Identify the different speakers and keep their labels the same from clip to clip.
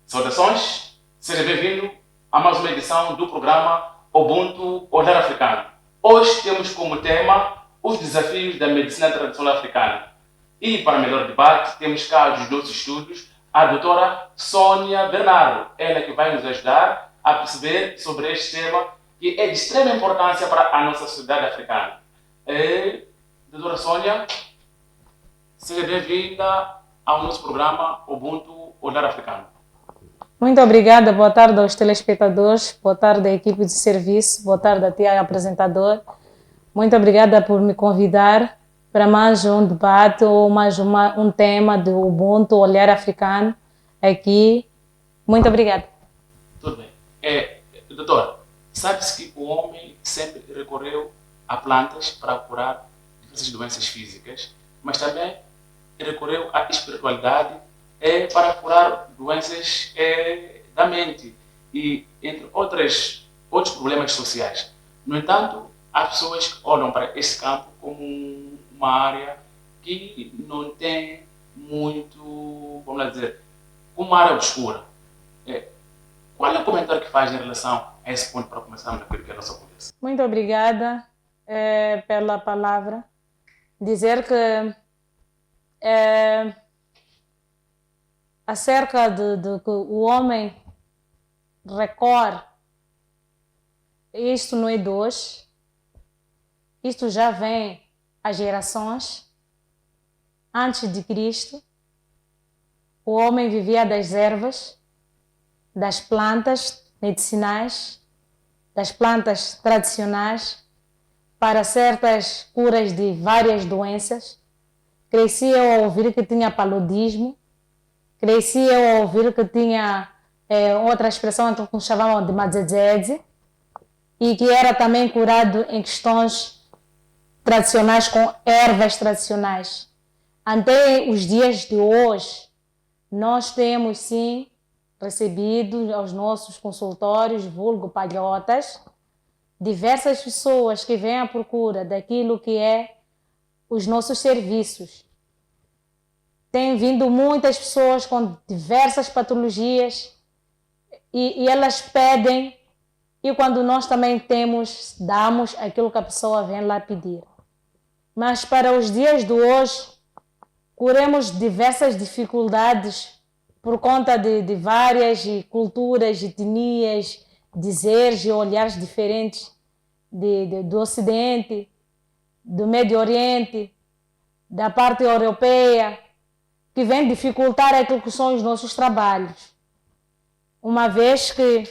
Speaker 1: Saudações, seja bem-vindo a mais uma edição do programa Ubuntu Olhar Africano. Hoje temos como tema os desafios da medicina tradicional africana. E para melhor debate, temos cá dos nossos estudos a doutora Sônia Bernardo, ela que vai nos ajudar a perceber sobre este tema que é de extrema importância para a nossa sociedade africana. Doutora Sônia, seja bem-vinda ao nosso programa Ubuntu Olhar Africano.
Speaker 2: Muito obrigada, boa tarde aos telespectadores, boa tarde à equipe de serviço, boa tarde a ti, apresentador. Muito obrigada por me convidar para mais um debate ou mais um tema do Ubuntu Olhar Africano aqui. Muito obrigada.
Speaker 1: Tudo bem. Doutor, sabe-se que o homem sempre recorreu a plantas para curar diversas doenças físicas, mas também recorreu à espiritualidade para curar doenças da mente e entre outros problemas sociais. No entanto, há pessoas que olham para esse campo como uma área que não tem muito, vamos lá dizer, uma área obscura. Qual é o comentário que faz em relação a esse ponto para começarmos naquilo que é a nossa conversa?
Speaker 2: Muito obrigada pela palavra. Dizer que acerca de que o homem recorre, isto não é de hoje, isto já vem há gerações. Antes de Cristo, o homem vivia das ervas, das plantas medicinais, das plantas tradicionais para certas curas de várias doenças. Crescia ao ouvir que tinha paludismo, crescia ao ouvir que tinha outra expressão que chamavam de madzedzedze, e que era também curado em questões tradicionais com ervas tradicionais. Até os dias de hoje, nós temos sim recebido aos nossos consultórios, vulgo palhotas, diversas pessoas que vêm à procura daquilo que é os nossos serviços. Tem vindo muitas pessoas com diversas patologias e elas pedem, e quando nós também damos aquilo que a pessoa vem lá pedir. Mas para os dias de hoje, curemos diversas dificuldades por conta de várias culturas, etnias, dizeres e olhares diferentes do Ocidente, do Médio Oriente, da parte europeia, que vem dificultar aquilo que são os nossos trabalhos. Uma vez que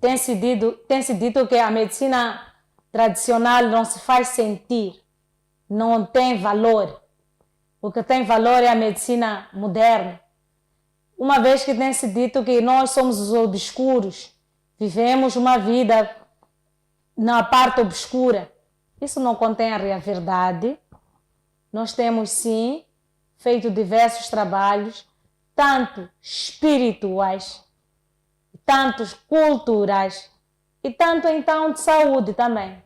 Speaker 2: tem se dito que a medicina tradicional não se faz sentir, não tem valor. O que tem valor é a medicina moderna. Uma vez que tem se dito que nós somos os obscuros, vivemos uma vida na parte obscura. Isso não contém a verdade. Nós temos sim feito diversos trabalhos, tanto espirituais, tantos culturais e tanto então de saúde também.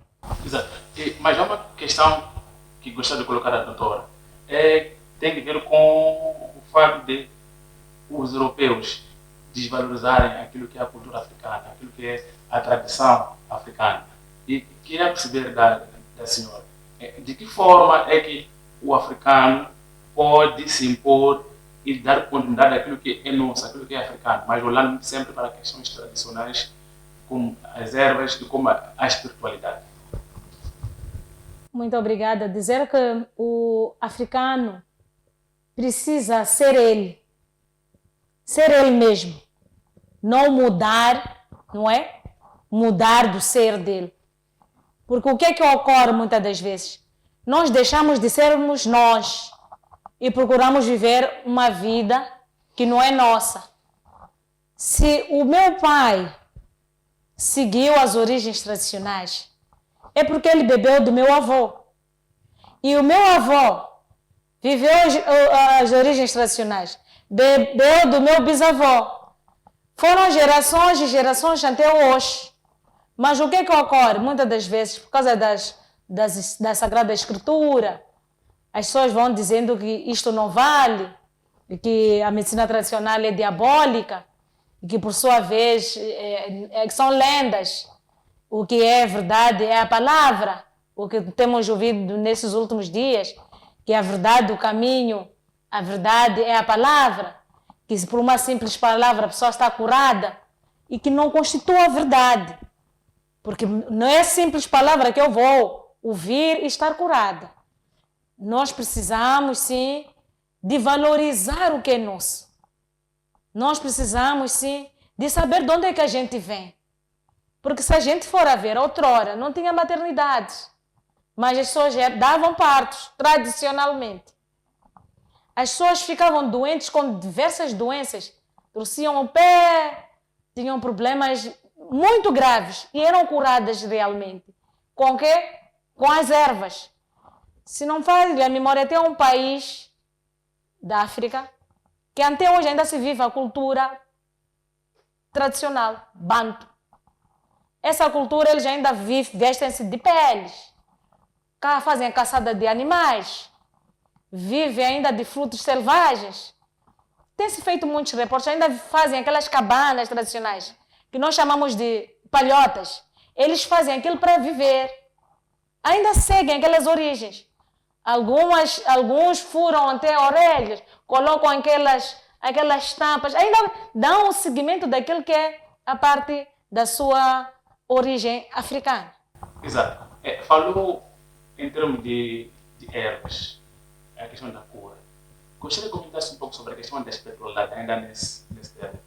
Speaker 1: Exato. Mas há uma questão que gostaria de colocar à doutora. Tem a ver com o fato de os europeus desvalorizarem aquilo que é a cultura africana, aquilo que é a tradição africana. E queria perceber da senhora, de que forma é que o africano pode se impor e dar continuidade àquilo que é nosso, àquilo que é africano, mas olhando sempre para questões tradicionais, como as ervas e como a espiritualidade.
Speaker 2: Muito obrigada. Dizer que o africano precisa ser ele mesmo, não mudar, não é? Mudar do ser dele. Porque o que é que ocorre muitas das vezes? Nós deixamos de sermos nós e procuramos viver uma vida que não é nossa. Se o meu pai seguiu as origens tradicionais, é porque ele bebeu do meu avô. E o meu avô viveu as origens tradicionais, bebeu do meu bisavô. Foram gerações e gerações até hoje. Mas o que é que ocorre? Muitas das vezes, por causa da Sagrada Escritura, as pessoas vão dizendo que isto não vale, que a medicina tradicional é diabólica. e que por sua vez são lendas. O que é verdade é a palavra, o que temos ouvido nesses últimos dias, que a verdade, o caminho, a verdade é a palavra, que se por uma simples palavra a pessoa está curada e que não constitui a verdade, porque não é simples palavra que eu vou ouvir e estar curada. Nós precisamos sim de valorizar o que é nosso. Nós precisamos sim de saber de onde é que a gente vem. Porque se a gente for a ver, outrora não tinha maternidade, mas as pessoas davam partos tradicionalmente. As pessoas ficavam doentes com diversas doenças, torciam o pé, tinham problemas muito graves e eram curadas realmente. Com o quê? Com as ervas. Se não falha a memória, tem um país da África que até hoje ainda se vive a cultura tradicional, banto. Essa cultura eles ainda vestem-se de peles, fazem a caçada de animais, vivem ainda de frutos selvagens. Tem-se feito muitos reportes, ainda fazem aquelas cabanas tradicionais, que nós chamamos de palhotas. Eles fazem aquilo para viver. Ainda seguem aquelas origens. Alguns furam até orelhas, colocam aquelas tampas, ainda dão o seguimento daquilo que é a parte da sua origem africana.
Speaker 1: Exato. Falou em termos de ervas, a questão da cura. Gostaria de comentar-se um pouco sobre a questão da espiritualidade, ainda nesse termo.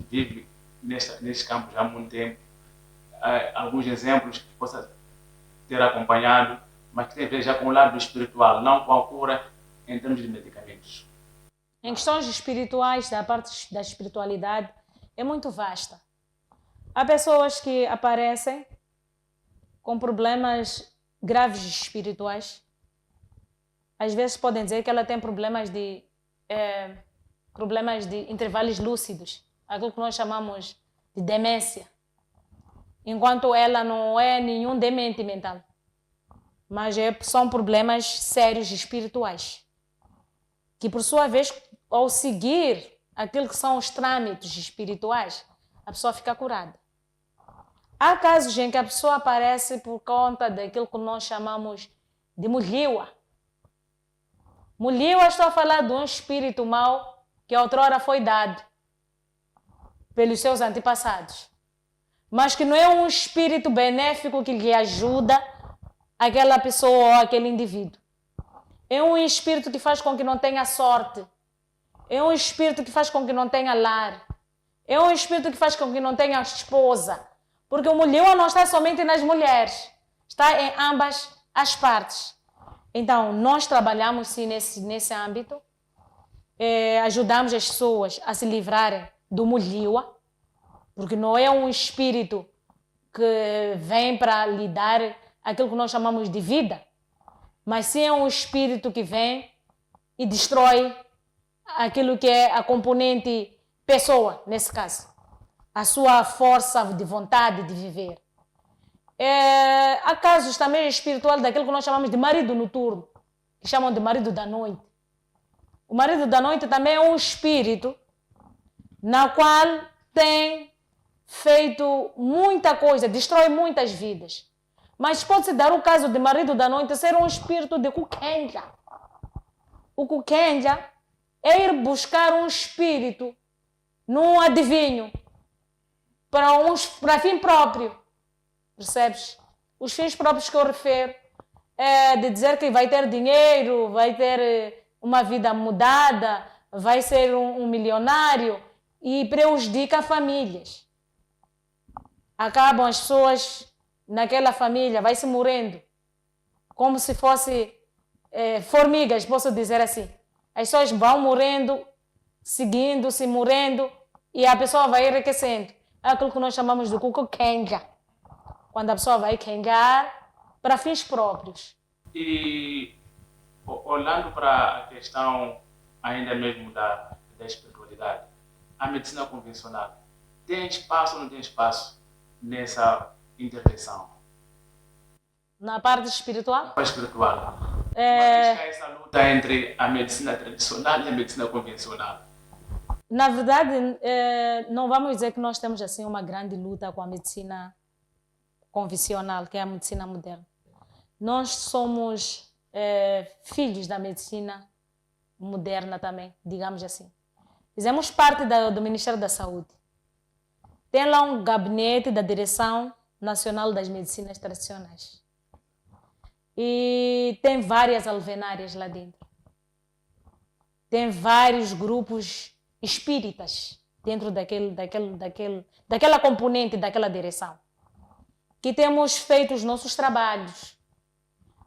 Speaker 1: Vive neste campo já há muito tempo. Alguns exemplos que possa ter acompanhado, mas que tem a ver já com o lado espiritual, não com a cura em termos de medicamentos.
Speaker 2: Em questões espirituais, da parte da espiritualidade, é muito vasta. Há pessoas que aparecem com problemas graves espirituais. Às vezes podem dizer que ela tem problemas de intervalos lúcidos, aquilo que nós chamamos de demência. Enquanto ela não é nenhum demente mental, mas são problemas sérios espirituais, que por sua vez, ao seguir aquilo que são os trâmites espirituais, a pessoa fica curada. Há casos em que a pessoa aparece por conta daquilo que nós chamamos de muliwa. Muliwa, estou a falar de um espírito mau que outrora foi dado pelos seus antepassados, mas que não é um espírito benéfico que lhe ajuda aquela pessoa ou aquele indivíduo. É um espírito que faz com que não tenha sorte. É um espírito que faz com que não tenha lar. É um espírito que faz com que não tenha esposa. Porque o muliwa não está somente nas mulheres, está em ambas as partes. Então, nós trabalhamos sim nesse âmbito, ajudamos as pessoas a se livrarem do muliwa, porque não é um espírito que vem para lhe dar aquilo que nós chamamos de vida, mas sim é um espírito que vem e destrói aquilo que é a componente pessoa, nesse caso, a sua força de vontade de viver. Há casos também espirituais daquilo que nós chamamos de marido noturno, que chamam de marido da noite. O marido da noite também é um espírito na qual tem feito muita coisa, destrói muitas vidas. Mas pode-se dar o caso de marido da noite ser um espírito de kukenja. O kukenja é ir buscar um espírito num adivinho para fim próprio. Percebes? Os fins próprios que eu refiro é de dizer que vai ter dinheiro, vai ter uma vida mudada, vai ser um milionário e prejudica famílias. Acabam as pessoas naquela família, vai se morrendo, como se fosse formigas, posso dizer assim. As pessoas vão morrendo, seguindo-se, morrendo, e a pessoa vai enriquecendo. É aquilo que nós chamamos de kukenja. Quando a pessoa vai kenjar para fins próprios.
Speaker 1: E olhando para a questão ainda mesmo da espiritualidade, a medicina convencional tem espaço ou não tem espaço nessa intervenção?
Speaker 2: Na parte espiritual?
Speaker 1: Na parte espiritual. Mas essa luta entre a medicina tradicional e a medicina convencional.
Speaker 2: Na verdade, não vamos dizer que nós temos assim uma grande luta com a medicina convencional, que é a medicina moderna. Nós somos filhos da medicina moderna também, digamos assim. Fizemos parte do Ministério da Saúde. Tem lá um gabinete da Direção Nacional das Medicinas Tradicionais. E tem várias alvenárias lá dentro. Tem vários grupos espíritas dentro daquela componente, daquela direção. Que temos feito os nossos trabalhos.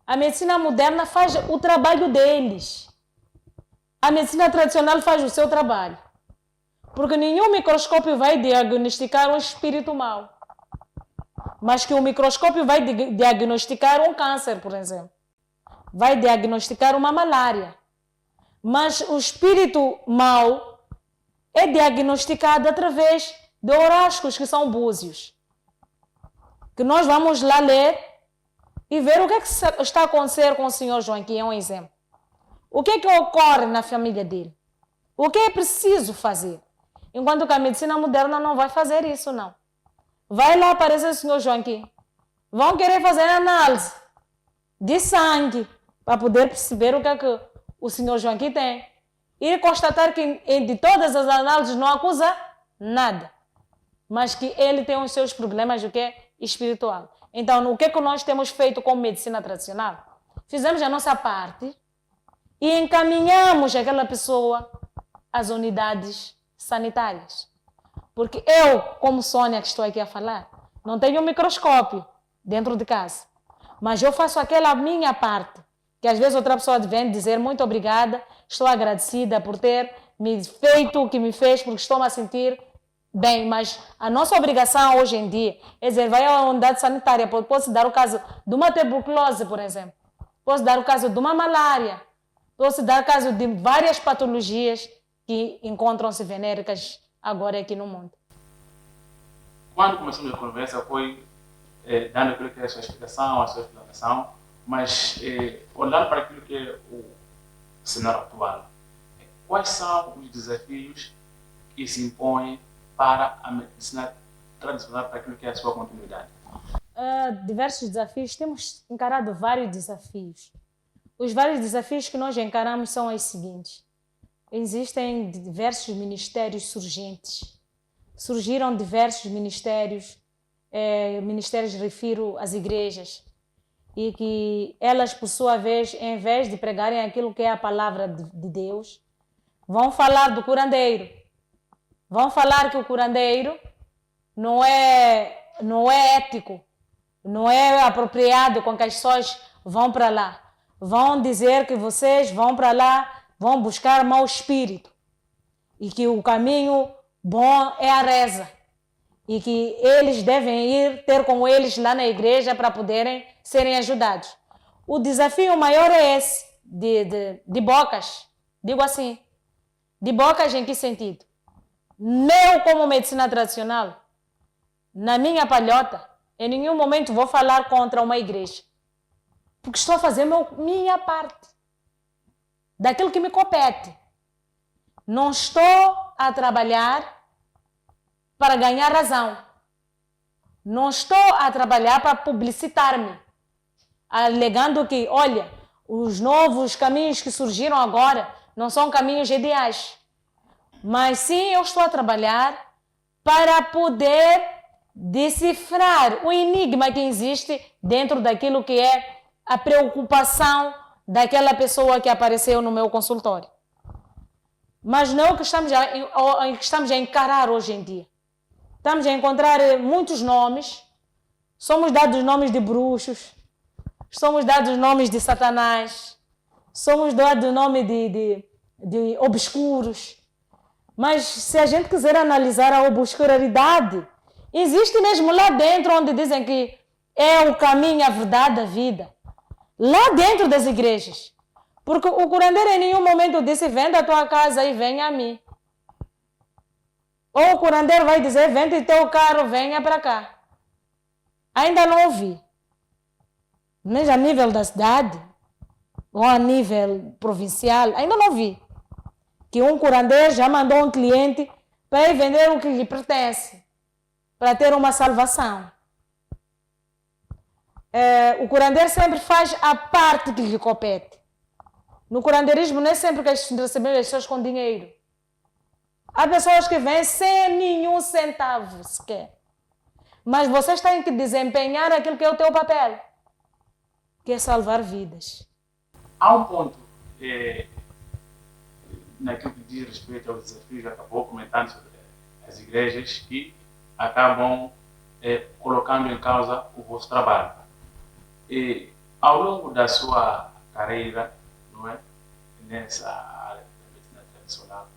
Speaker 2: A medicina moderna faz o trabalho deles. A medicina tradicional faz o seu trabalho. Porque nenhum microscópio vai diagnosticar um espírito mau. Mas que o microscópio vai diagnosticar um câncer, por exemplo. Vai diagnosticar uma malária. Mas o espírito mau é diagnosticado através de horóscopos, que são búzios. Que nós vamos lá ler e ver o que está a acontecer com o senhor João, que é um exemplo. O que ocorre na família dele? O que é preciso fazer? Enquanto que a medicina moderna não vai fazer isso, não. Vai lá aparecer o senhor Joaquim. Vão querer fazer análise de sangue para poder perceber o que o senhor Joaquim tem. E constatar que de todas as análises não acusa nada. Mas que ele tem os seus problemas, o que é espiritual. Então, o que nós temos feito com medicina tradicional? Fizemos a nossa parte e encaminhamos aquela pessoa às unidades sanitárias. Porque eu, como Sônia, que estou aqui a falar, não tenho um microscópio dentro de casa. Mas eu faço aquela minha parte, que às vezes outra pessoa vem dizer muito obrigada, estou agradecida por ter me feito o que me fez, porque estou-me a sentir bem. Mas a nossa obrigação hoje em dia é dizer, vai à unidade sanitária, posso dar o caso de uma tuberculose, por exemplo. Posso dar o caso de uma malária. Posso dar o caso de várias patologias que encontram-se venéricas agora aqui no mundo.
Speaker 1: Quando começamos a conversa foi dando aquilo que é a sua explicação, a sua explanação, mas olhando para aquilo que é o cenário atual, quais são os desafios que se impõem para a medicina tradicional, para aquilo que é a sua continuidade?
Speaker 2: Diversos desafios, temos encarado vários desafios. Os vários desafios que nós encaramos são os seguintes. Existem diversos ministérios surgentes. Surgiram diversos ministérios, refiro às igrejas, e que elas, por sua vez, em vez de pregarem aquilo que é a palavra de Deus, vão falar do curandeiro. Vão falar que o curandeiro não é ético, não é apropriado com que as pessoas vão para lá. Vão dizer que vocês vão para lá, vão buscar mau espírito. E que o caminho bom é a reza. E que eles devem ir ter com eles lá na igreja para poderem serem ajudados. O desafio maior é esse, de bocas. Digo assim, de bocas em que sentido? Eu, como medicina tradicional, na minha palhota, em nenhum momento vou falar contra uma igreja. Porque estou a fazer minha parte. Daquilo que me compete. Não estou a trabalhar para ganhar razão. Não estou a trabalhar para publicitar-me. Alegando que, olha, os novos caminhos que surgiram agora não são caminhos ideais. Mas sim, eu estou a trabalhar para poder decifrar o enigma que existe dentro daquilo que é a preocupação daquela pessoa que apareceu no meu consultório. Mas não é o que estamos a encarar hoje em dia. Estamos a encontrar muitos nomes, somos dados nomes de bruxos, somos dados nomes de Satanás, somos dados nome de obscuros. Mas se a gente quiser analisar a obscuridade, existe mesmo lá dentro onde dizem que é o caminho, a verdade, a vida. Lá dentro das igrejas. Porque o curandeiro em nenhum momento disse, venda a tua casa e venha a mim. Ou o curandeiro vai dizer, vende teu carro, venha para cá. Ainda não ouvi. Mas a nível da cidade, ou a nível provincial, ainda não vi que um curandeiro já mandou um cliente para ir vender o que lhe pertence, para ter uma salvação. O curandeiro sempre faz a parte que lhe compete. No curandeirismo, não é sempre que recebemos as pessoas com dinheiro. Há pessoas que vêm sem nenhum centavo sequer. Mas vocês têm que desempenhar aquilo que é o teu papel, que é salvar vidas.
Speaker 1: Há um ponto naquilo que diz respeito aos desafios, acabou comentando sobre as igrejas que acabam colocando em causa o vosso trabalho. E, ao longo da sua carreira, não é, nessa área da medicina tradicional,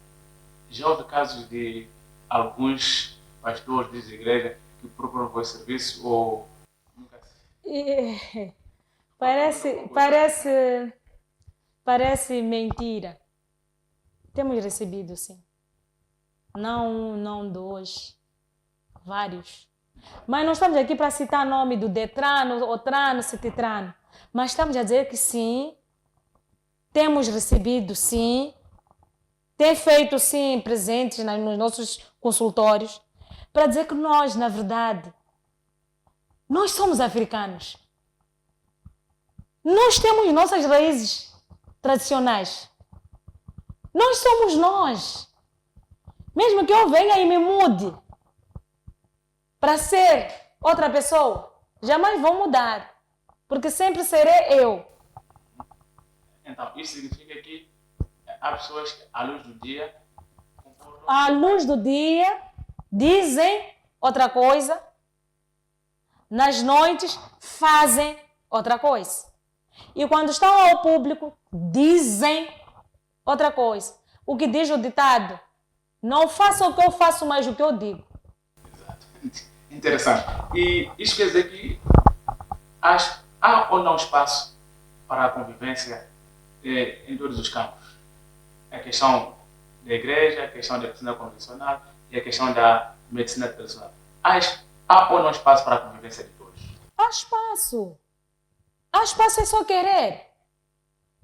Speaker 1: já houve casos de alguns pastores de igreja que procuram o vosso serviço ou nunca se...
Speaker 2: Parece mentira. Temos recebido, sim. Não dois, vários. Mas não estamos aqui para citar nome do Detrano, Otrano, Cetitrano. Mas estamos a dizer que sim, temos recebido, sim, tem feito, sim, presentes nos nossos consultórios, para dizer que nós, na verdade, nós somos africanos. Nós temos nossas raízes tradicionais. Nós somos nós. Mesmo que eu venha e me mude para ser outra pessoa, jamais vou mudar, porque sempre serei eu.
Speaker 1: Então, isso significa que há pessoas que, à luz do dia,
Speaker 2: à luz do dia, dizem outra coisa, nas noites fazem outra coisa. E quando estão ao público, dizem outra coisa. O que diz o ditado? Não faça o que eu faço, mas o que eu digo.
Speaker 1: Exato. Interessante. E isso quer dizer que há ou não espaço para a convivência em todos os campos? A questão da igreja, a questão da medicina convencional e a questão da medicina tradicional. Há ou não espaço para a convivência de todos?
Speaker 2: Há espaço. Há espaço, é só querer.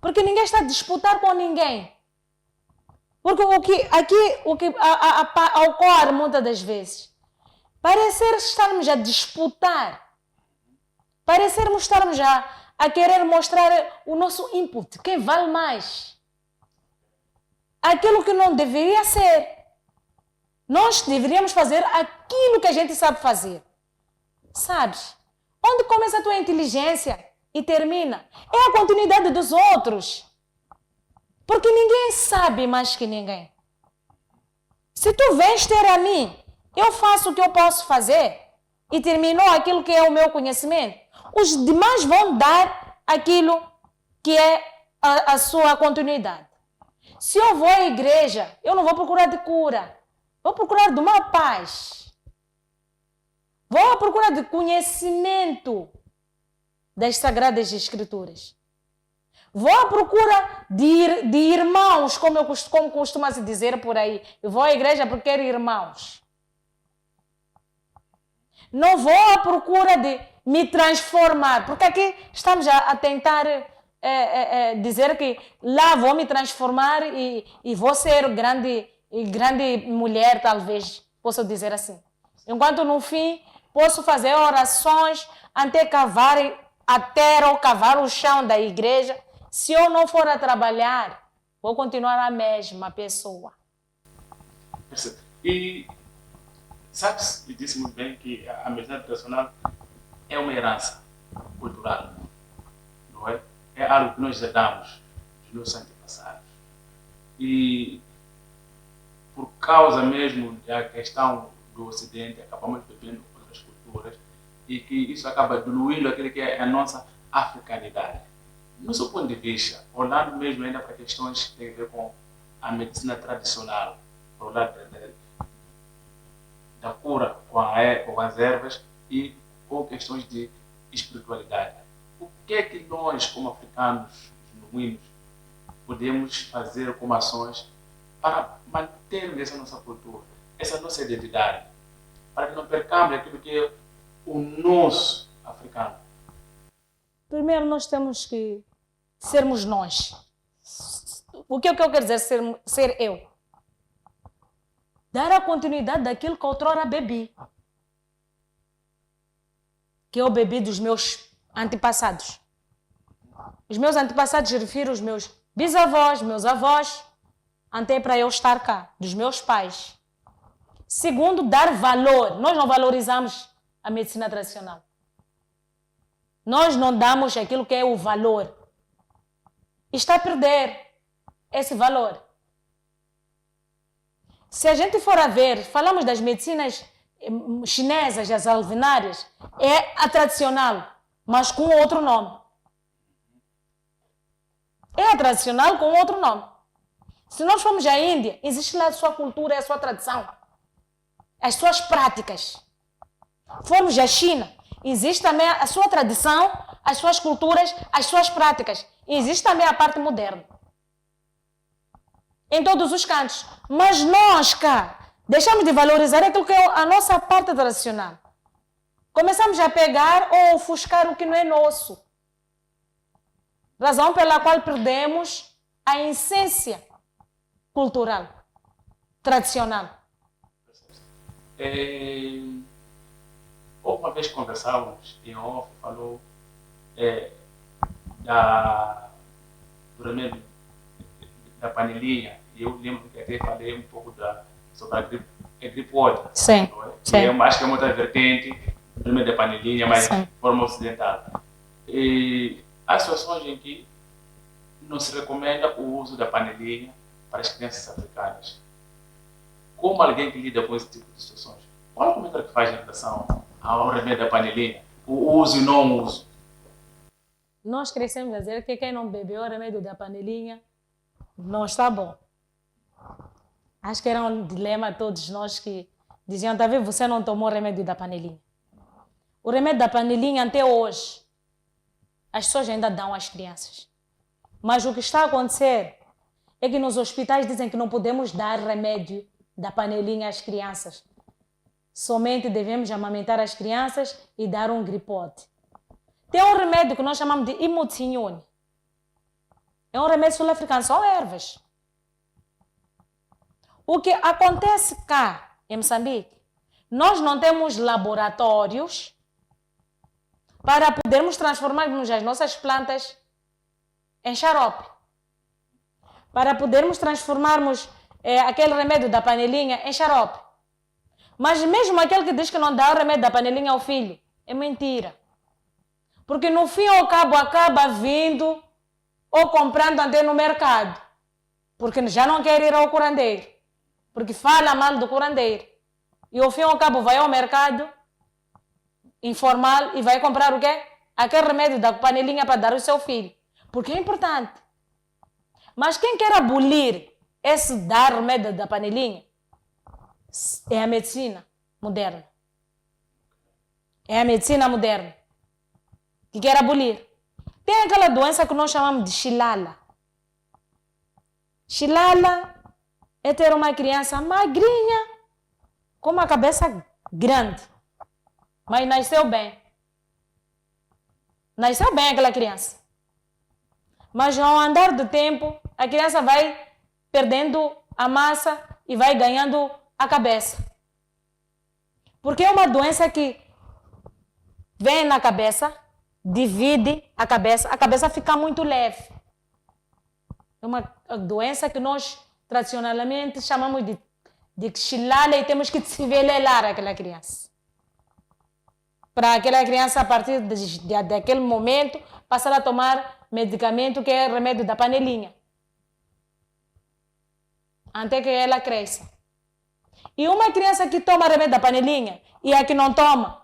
Speaker 2: Porque ninguém está a disputar com ninguém. Porque o que ocorre muitas das vezes, parecer estarmos a disputar, parecermos estarmos a querer mostrar o nosso input, quem vale mais. Aquilo que não deveria ser. Nós deveríamos fazer aquilo que a gente sabe fazer. Sabes? Onde começa a tua inteligência e termina? É a continuidade dos outros. Porque ninguém sabe mais que ninguém. Se tu vens ter a mim, eu faço o que eu posso fazer e terminou aquilo que é o meu conhecimento. Os demais vão dar aquilo que é a sua continuidade. Se eu vou à igreja, eu não vou procurar de cura. Vou procurar de uma paz. Vou à procura de conhecimento das Sagradas Escrituras. Vou à procura de irmãos, como costuma se dizer por aí. Eu vou à igreja porque quero irmãos. Não vou à procura de me transformar, porque aqui estamos a tentar dizer que lá vou me transformar e vou ser grande mulher, talvez, posso dizer assim. Enquanto no fim posso fazer orações até cavar a terra ou cavar o chão da igreja. Se eu não for a trabalhar, vou continuar a mesma pessoa.
Speaker 1: E sabe-se, e disse muito bem, que a medicina tradicional é uma herança cultural, não é? É algo que nós herdamos dos nossos antepassados. E por causa mesmo da questão do Ocidente, acabamos bebendo outras culturas e que isso acaba diluindo aquilo que é a nossa africanidade. No seu ponto de vista, olhando mesmo ainda para questões que têm a ver com a medicina tradicional, para o lado da cura com as ervas e com questões de espiritualidade. O que é que nós, como africanos genuínos, podemos fazer como ações para mantermos essa nossa cultura, essa nossa identidade, para que não percamos aquilo que é o nosso africano? Primeiro,
Speaker 2: nós temos que sermos nós. O que é que eu quero dizer ser eu? Dar a continuidade daquilo que outrora bebi. Que eu bebi dos meus antepassados. Os meus antepassados, refiro os meus bisavós, meus avós, até para eu estar cá, dos meus pais. Segundo, dar valor. Nós não valorizamos a medicina tradicional. Nós não damos aquilo que é o valor. Está a perder esse valor. Se a gente for a ver, falamos das medicinas chinesas, as alvenárias, é a tradicional, mas com outro nome. É a tradicional com outro nome. Se nós formos à Índia, existe lá a sua cultura e a sua tradição, as suas práticas. Formos à China, existe também a sua tradição, as suas culturas, as suas práticas. E existe também a parte moderna. Em todos os cantos. Mas nós cá, deixamos de valorizar aquilo que é a nossa parte tradicional. Começamos a pegar ou ofuscar o que não é nosso. Razão pela qual perdemos a essência cultural, tradicional.
Speaker 1: Uma vez conversávamos em off, falou do remédio da panelinha, e eu lembro que até falei um pouco sobre a gripe outra.
Speaker 2: Sim, sim.
Speaker 1: Eu acho que é uma outra vertente do remédio da panelinha, mas de forma ocidental. E há situações em que não se recomenda o uso da panelinha para as crianças africanas. Como alguém que lida com esse tipo de situações? Qual é o comentário que faz em relação ao remédio da panelinha? O uso e não uso?
Speaker 2: Nós crescemos a dizer que quem não bebeu o remédio da panelinha não está bom. Acho que era um dilema a todos nós que diziam, tá vendo, você não tomou o remédio da panelinha. O remédio da panelinha até hoje, as pessoas ainda dão às crianças. Mas o que está a acontecer é que nos hospitais dizem que não podemos dar remédio da panelinha às crianças. Somente devemos amamentar as crianças e dar um gripote. Tem um remédio que nós chamamos de imotinhone. É um remédio sul-africano, são ervas. O que acontece cá em Moçambique, nós não temos laboratórios para podermos transformarmos as nossas plantas em xarope. Para podermos transformarmos aquele remédio da panelinha em xarope. Mas mesmo aquele que diz que não dá o remédio da panelinha ao filho, é mentira. Porque no fim ao cabo acaba vindo ou comprando até no mercado. Porque já não quer ir ao curandeiro. Porque fala mal do curandeiro. E ao fim ao cabo vai ao mercado informal e vai comprar o quê? Aquele remédio da panelinha para dar ao seu filho. Porque é importante. Mas quem quer abolir esse dar remédio da panelinha é a medicina moderna. É a medicina moderna que quer abolir. Tem aquela doença que nós chamamos de xilala. Xilala é ter uma criança magrinha, com uma cabeça grande, mas nasceu bem. Nasceu bem aquela criança. Mas ao andar do tempo, a criança vai perdendo a massa e vai ganhando a cabeça. Porque é uma doença que vem na cabeça, divide a cabeça fica muito leve. É uma doença que nós tradicionalmente chamamos de xilala e temos que desvelelar aquela criança. Para aquela criança, a partir daquele momento, passar a tomar medicamento que é remédio da panelinha. Até que ela cresça. E uma criança que toma remédio da panelinha e a que não toma,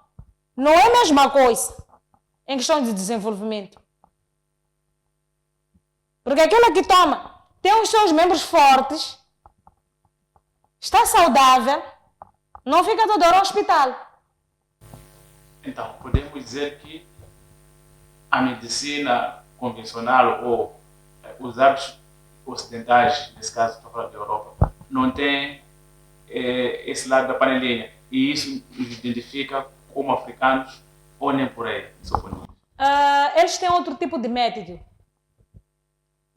Speaker 2: não é a mesma coisa em questão de desenvolvimento. Porque aquela que toma tem os seus membros fortes, está saudável, não fica toda hora ao hospital.
Speaker 1: Então, podemos dizer que a medicina convencional ou os hábitos ocidentais, nesse caso estou falando da Europa, não tem esse lado da panelinha. E isso nos identifica como africanos ou nem por aí,
Speaker 2: eles têm outro tipo de método.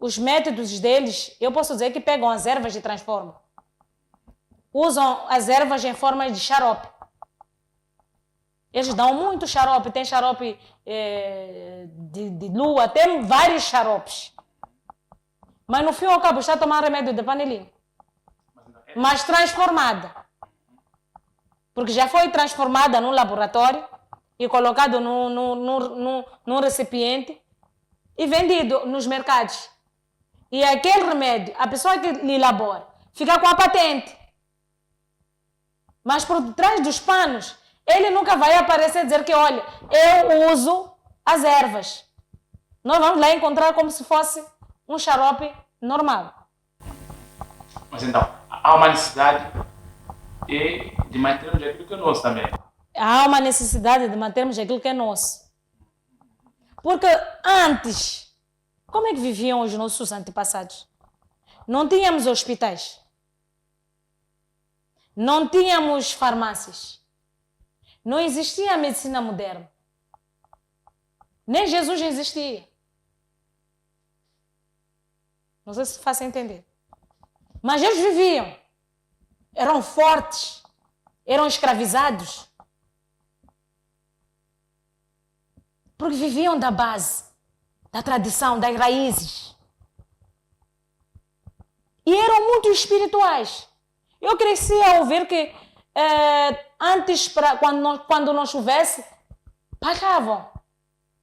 Speaker 2: os métodos deles, eu posso dizer que pegam as ervas e transformam. Usam as ervas em forma de xarope. Eles dão muito xarope, tem xarope de lua, tem vários xaropes. Mas no fim ao cabo está a tomar remédio de panelinha. Mas transformada. Porque já foi transformada no laboratório e colocado num recipiente e vendido nos mercados. E aquele remédio, a pessoa que lhe elabora, fica com a patente. Mas por trás dos panos, ele nunca vai aparecer e dizer que, olha, eu uso as ervas. Nós vamos lá encontrar como se fosse um xarope normal.
Speaker 1: Mas então, há uma necessidade de mantermos aquilo que é nosso também.
Speaker 2: Há uma necessidade de mantermos aquilo que é nosso. Porque antes, como é que viviam os nossos antepassados? Não tínhamos hospitais. Não tínhamos farmácias. Não existia a medicina moderna. Nem Jesus existia. Não sei se faz entender. Mas eles viviam. Eram fortes. Eram escravizados. Porque viviam da base, da tradição, das raízes. E eram muito espirituais. Eu cresci a ouvir que antes, quando não chovesse, pagavam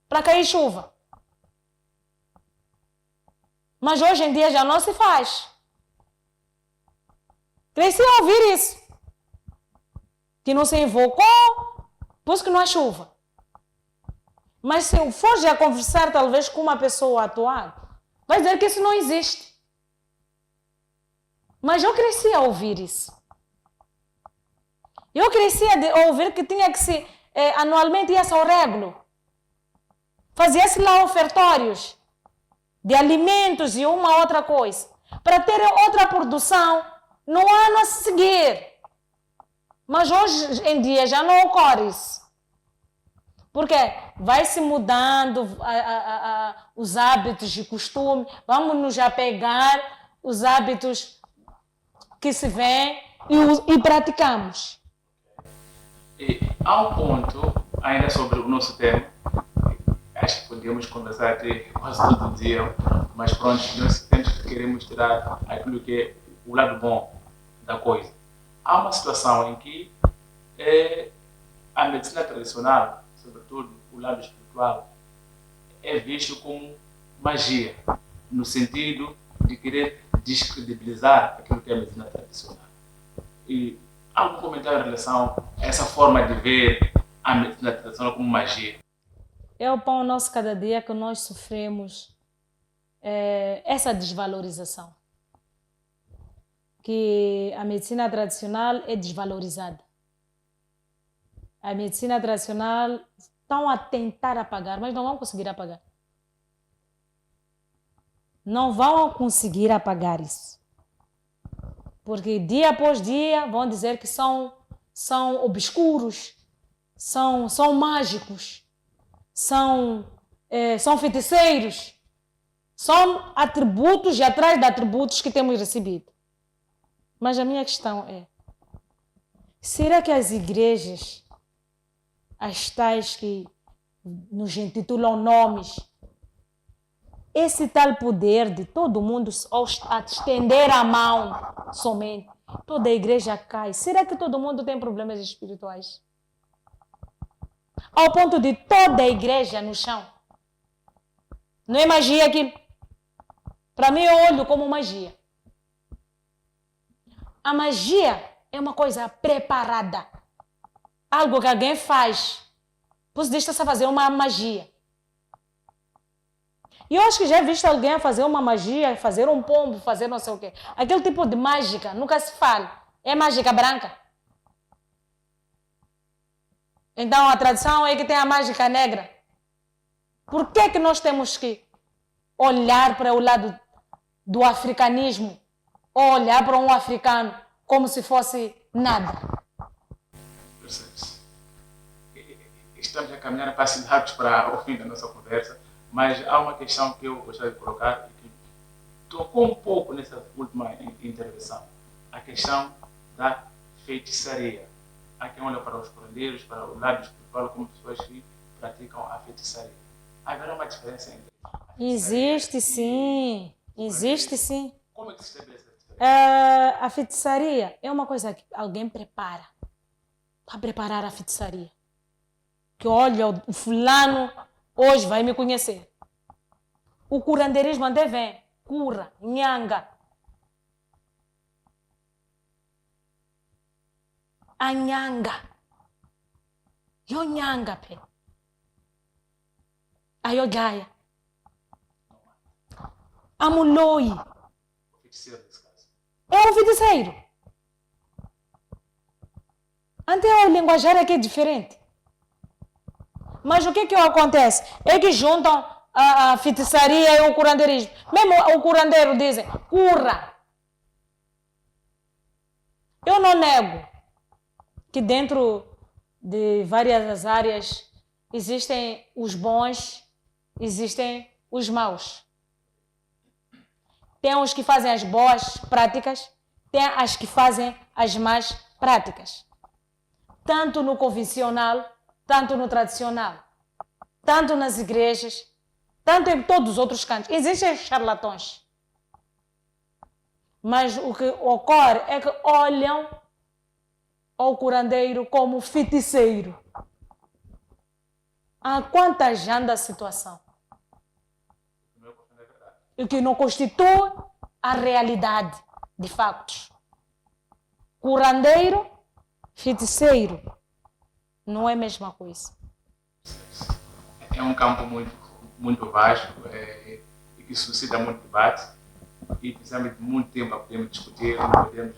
Speaker 2: para cair chuva. Mas hoje em dia já não se faz. Cresci a ouvir isso. Que não se invocou, por isso que não há chuva. Mas se eu for já conversar talvez com uma pessoa atual, vai dizer que isso não existe. Mas eu cresci a ouvir isso. Eu cresci a ouvir que tinha que se, anualmente ia-se ao régulo. Fazia-se lá ofertórios de alimentos e uma outra coisa, para ter outra produção no ano a seguir. Mas hoje em dia já não ocorre isso. Porque vai se mudando os hábitos e costumes, vamos nos apegar os hábitos que se vêem e praticamos.
Speaker 1: E há um ponto, ainda sobre o nosso tema, acho que podemos conversar até quase todo dia, mas pronto, nós temos que queremos tirar aquilo que é o lado bom da coisa. Há uma situação em que a medicina tradicional, sobretudo o lado espiritual, é visto como magia, no sentido de querer descredibilizar aquilo que é a medicina tradicional. E há algum comentário em relação a essa forma de ver a medicina tradicional como magia?
Speaker 2: É o pão nosso cada dia que nós sofremos essa desvalorização. Que a medicina tradicional é desvalorizada. A medicina tradicional estão a tentar apagar, mas não vão conseguir apagar. Não vão conseguir apagar isso. Porque dia após dia vão dizer que são obscuros, são mágicos, são feiticeiros. São atributos e atrás de atributos que temos recebido. Mas a minha questão é, será que as igrejas, as tais que nos intitulam nomes, esse tal poder de todo mundo a estender a mão somente, toda a igreja cai. Será que todo mundo tem problemas espirituais? Ao ponto de toda a igreja no chão. Não é magia aquilo? Para mim eu olho como magia. A magia é uma coisa preparada. Algo que alguém faz. Por isso deixa-se fazer uma magia. E eu acho que já visto alguém fazer uma magia, fazer um pombo, fazer não sei o quê. Aquele tipo de mágica nunca se fala. É mágica branca. Então a tradição é que tem a mágica negra. Por que nós temos que olhar para o lado do africanismo ou olhar para um africano como se fosse nada?
Speaker 1: Percebe-se. Estamos a caminhar passos rápidos para o fim da nossa conversa, mas há uma questão que eu gostaria de colocar e que tocou um pouco nessa última intervenção, a questão da feitiçaria. Há quem olha para os curandeiros, para o lado espiritual, como pessoas que praticam a feitiçaria. Haverá uma diferença entre a feitiçaria
Speaker 2: Existe sim, existe sim.
Speaker 1: Como é que se estabelece a diferença?
Speaker 2: A feitiçaria é uma coisa que alguém prepara para preparar a feitiçaria. Que olha, o fulano hoje vai me conhecer. O curandeirismo até vem, cura, nhanga. A nhanga. Yo nhanga, pe. A yo gaya. A muloi.
Speaker 1: O feiticeiro, nesse caso.
Speaker 2: É um feiticeiro. Até o linguajar aqui é diferente. Mas o que acontece? É que juntam a feitiçaria e o curandeirismo. Mesmo o curandeiro dizem, cura. Eu não nego que dentro de várias áreas existem os bons, existem os maus. Tem os que fazem as boas práticas, tem as que fazem as más práticas. Tanto no convencional, tanto no tradicional, tanto nas igrejas, tanto em todos os outros cantos. Existem charlatões. Mas o que ocorre é que olham ao curandeiro como feiticeiro. Há quanta já anda a situação. O que não constitui a realidade de factos. Curandeiro, feiticeiro, não é a mesma coisa.
Speaker 1: É um campo muito vasto e que suscita muito debate e precisamos de muito tempo para podermos discutir, não podemos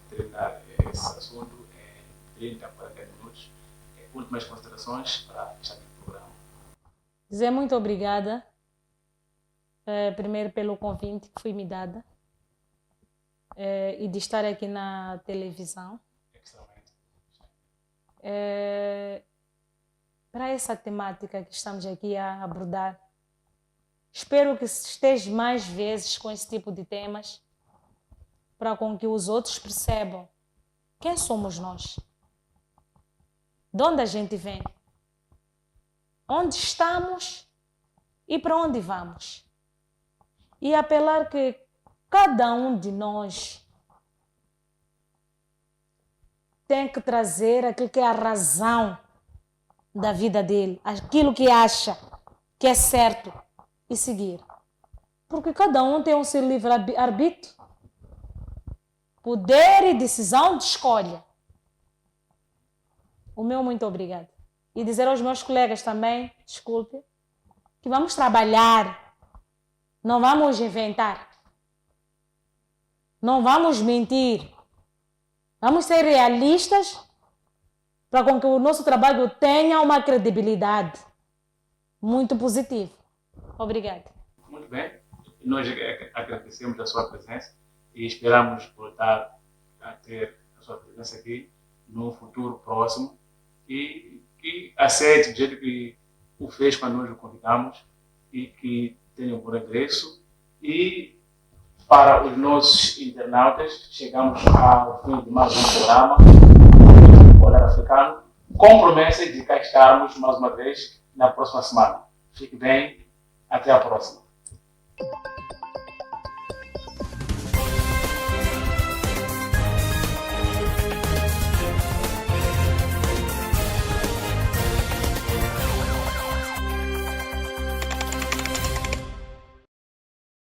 Speaker 1: terminar esse assunto em 30, 40 minutos. Últimas considerações para fechar o programa.
Speaker 2: Zé, muito obrigada. Primeiro pelo convite que foi me dada e de estar aqui na televisão. Para essa temática que estamos aqui a abordar, espero que esteja mais vezes com esse tipo de temas para com que os outros percebam quem somos nós, de onde a gente vem, onde estamos e para onde vamos. E apelar que cada um de nós tem que trazer aquilo que é a razão da vida dele, aquilo que acha que é certo e seguir. Porque cada um tem o seu livre-arbítrio, poder e decisão de escolha. O meu muito obrigado. E dizer aos meus colegas também, desculpe, que vamos trabalhar. Não vamos inventar. Não vamos mentir. Vamos ser realistas para com que o nosso trabalho tenha uma credibilidade muito positiva. Obrigada.
Speaker 1: Muito bem. Nós agradecemos a sua presença e esperamos voltar a ter a sua presença aqui no futuro próximo e que aceite do jeito que o fez quando nós o convidamos e que tenha um bom regresso. E para os nossos internautas, chegamos ao fim de mais um programa do Olhar Africano, com promessa de cá estarmos mais uma vez na próxima semana. Fique bem, até a próxima.